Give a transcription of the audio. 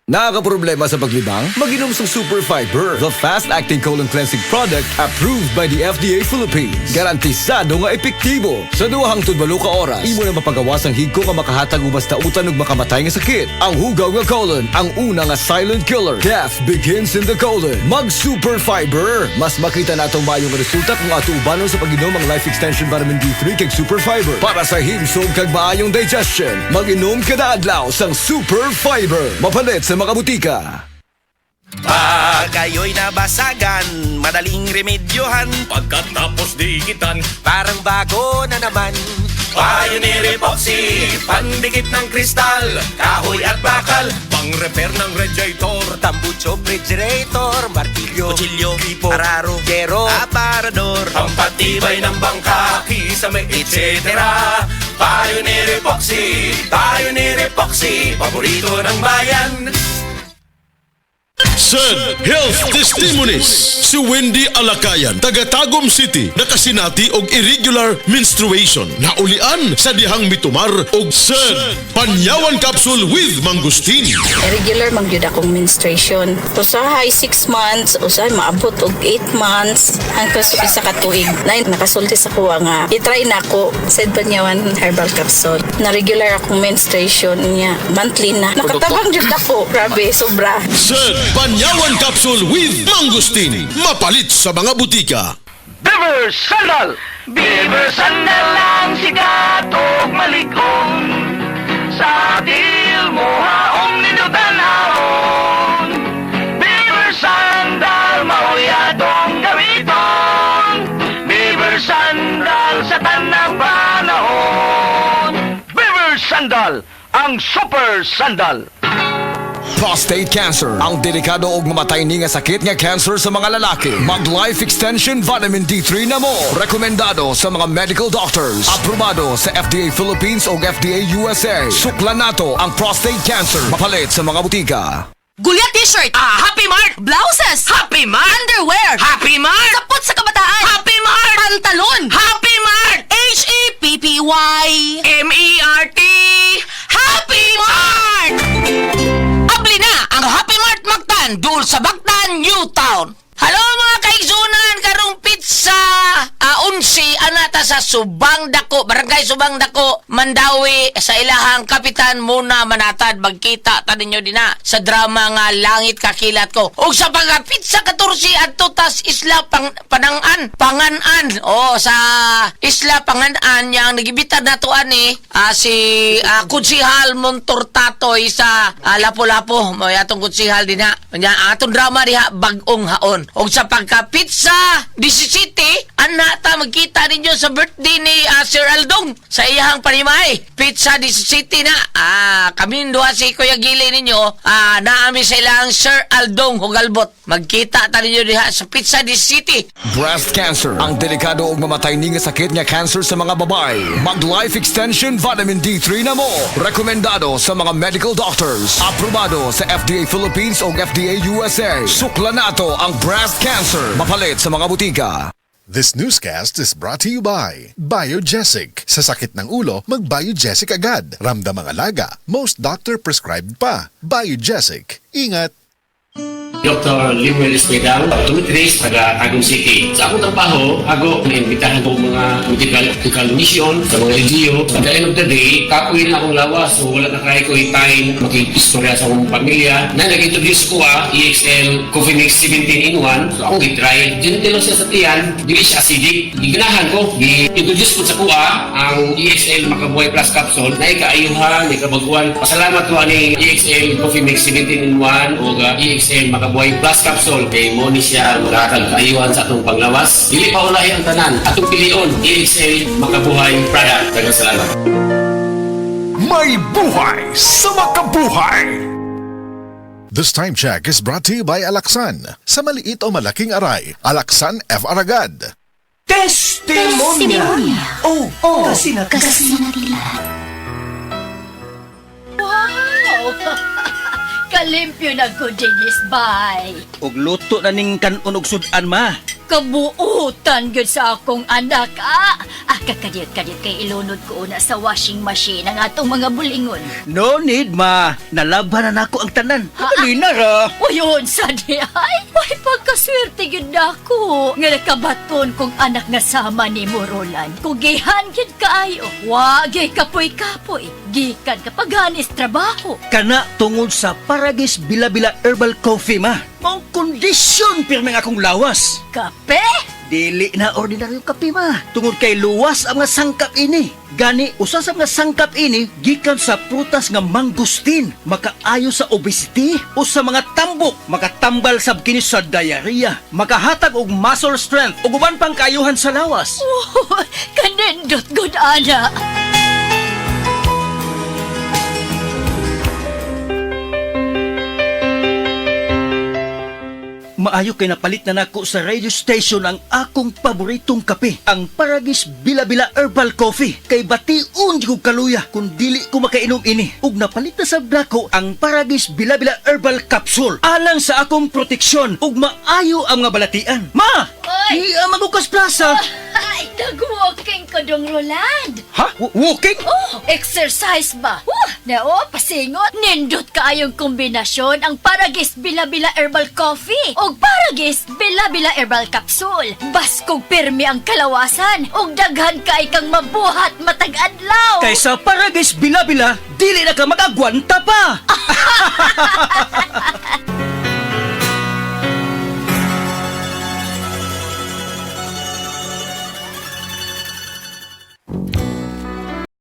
Nakakaproblema sa paglibang? Mag-inom sa Super Fiber, the fast-acting colon cleansing product approved by the FDA Philippines. Garantisado nga epektibo. Sa duhang tudbalo ka oras, imo na mapagawas ang higko nga makahatag og basta utan ug makamatay nga sakit. Ang hugaw nga colon, ang una nga silent killer. Death begins in the colon. Mag Super Fiber. Mas makita natong mayong resulta kung ato ubanon sa pag-inom ang Life Extension Vitamin D3 kag Super Fiber. Para sa himsog kag maayong digestion, mag-inom kada adlaw sang Super Fiber. Mapalit sa mga butika. Pag kayo'y nabasagan, madaling remedyohan. Pagkatapos diikitan, Parang bago na naman. Pioneer Epoxy, pandikit ng kristal, kahoy at bakal, pang-repair ng radiator, tambucho, refrigerator, martilyo, kutsilyo, gripo, araro, gero, aparador, pampatibay ng bangka, kisame, etc. Pioneer Epoxy, paborito ng bayan. Sad Health Testimonies. Si Wendy Alakayan, taga Tagum City, nakasinati og irregular menstruation. Naulian sa dihang mitumar og sad panyawan capsule with mangustin. Irregular man gyud akong menstruation. Usahay 6 months, usahay maabot og 8 months hangtod sa isa ka tuig. Nay nakasulti sa kuha nga i-try nako sad panyawan herbal capsule. Na regular akong menstruation niya monthly na. Nakatabang gyud ako. Grabe, sobra. Sad panyawan capsule with mangustin. Mapalit sa mga butika. Beaver Sandal! Beaver Sandal ang sikat o maligong sa til mo haong ninutanahon. Beaver Sandal, mauyadong gamiton. Beaver Sandal sa tanang panahon. Beaver Sandal, ang super sandal. Prostate cancer, ang delikado og mamatay ni nga sakit nga cancer sa mga lalaki. Mag Life Extension Vitamin D3 na mo. Rekomendado sa mga medical doctors. Aprobado sa FDA Philippines o FDA USA. Suklan nato ang prostate cancer. Mapalit sa mga butika. Gulya t-shirt. Happy Mart. Blouses. Happy Mart. Underwear. Happy Mart. Sapot sa kabataan. Happy Mart. Pantalon. Happy Mart. H-E-P-P-Y. M-E-R-T. Happy Mart. Abli na ang Happy Mart Mactan, dul sa Bactan, New Town. Hello mga kaigsunan, karong pizza. 11 anata sa Subang Dako, Barangay Subang Dako, Mandawi, sa ilahang kapitan muna manatad magkita ta ninyo dina sa drama nga Langit Kakilat Ko. Ug sa pagka pizza 14 adto tas Isla Panganan. Sa Isla Panganan yang nagibitan nato ani si Kunsihal Montortatoy sa Lapu-Lapu. May atong kunsihal dinha. Nya atong drama diha Bag-ong Haon. Og sa pagka pizza 17 anata magkita ninyo sa birthday ni Sir Aldong sa iyang panimay. Pizza 17 na. Kami duha si Kuya Gili ninyo naami sa ilang Sir Aldong Hugalbot. Magkita ta ninyo diha sa Pizza 17. Breast cancer, ang delikado og mamatay ni nga sakit nga cancer sa mga babae. Mag Life Extension Vitamin D3 na mo. Rekomendado sa mga medical doctors. Aprobado sa FDA Philippines o FDA USA. Suklan nato ang breast cancer. Mapalit sa mga butika. This newscast is brought to you by Biogesic. Sa sakit ng ulo, mag-Biogesic agad. Ramdam ang alaga. Most doctor prescribed pa. Biogesic. Ingat! Dr. Limuel Espedal, optometrist, taga Tagum City. Sa akong trabaho, ako naimbitahan ko mga medical mission sa mga LGU. At the end of the day, kapoy na akong lawas, so wala na kaya ko time makikistorya sa akong pamilya. Na nag-introduce ko EXL Coffee Mix 17 in 1. So akong gitry. Gentle siya sa tiyan, hindi siya acidic. Iganahan ko, i-introduce ko sa kuha ang EXL Makabuhay Plus Capsule na ikaayuhan, ikabaguan. Pasalamat ko ani EXL Coffee Mix 17 in 1 o EXL Makabuhay Plus Capsule kay mo ni siya makakagayuhan sa atong panglawas. Dili pa ulahi ang tanan. Atong pilion, EXL Makabuhay product. Daghang salamat. May buhay sa makabuhay! This time check is brought to you by Alaksan. Sa maliit o malaking aray, Alaksan F. Aragad. Testimonya. Oh, kasi na Wow! Kalimpyo na ko, Dennis, bye. Og luto na ning kanon og sudan ma. kabuutan gyud sa akong anak. Kakadiyot-kadiyot kay ilunod ko una sa washing machine ang atong mga bulingon. No need, ma. Nalaban na nako ang tanan. Dali na ra. Uyon sa di ay, may pagkaswerte gyud ako. Nga nakabaton kong anak nga sama ni Roland. Kugihan gyud kaayo. Wa gyud kapoy-kapoy. Gikan kapag hanis trabaho. Kana tungod sa Paragis Bila-Bila Herbal Coffee, ma. Mao kondisyon pirmi nga akong lawas. Kape? Dili na ordinaryong kape, ma. Tungod kay luwas ang nga sangkap ini. Gani, usa sa mga sangkap ini, gikan sa prutas nga mangustin. Makaayo sa obesity o sa mga tambok. Makatambal sab kini sa diarrhea. Makahatag og muscle strength o uban pang kaayuhan sa lawas. Oh, kanindot good ana. Maayo kay napalit na nako sa radio station ang akong paboritong kape, ang Paragis Bila-Bila Herbal Coffee. Kay bation di ko kaluya kung dili ko makainom ini. Ug napalit na sa nako ang Paragis Bila-Bila Herbal Capsule alang sa akong proteksyon ug maayo ang mga balatian. Ma! Oy! Magukas plaza! Ay, nag-walking ko dong Roland. Ha? Walking? Oh, exercise ba? Pasingot. Nindot kaayong kombinasyon ang Paragis Bila-Bila Herbal Coffee o Paragis Bila-Bila Herbal Capsule. Baskog pirmi ang kalawasan o daghan kay kang mabuhat matag adlaw. Kaysa Paragis Bila-Bila, dili na ka mag-agwanta pa!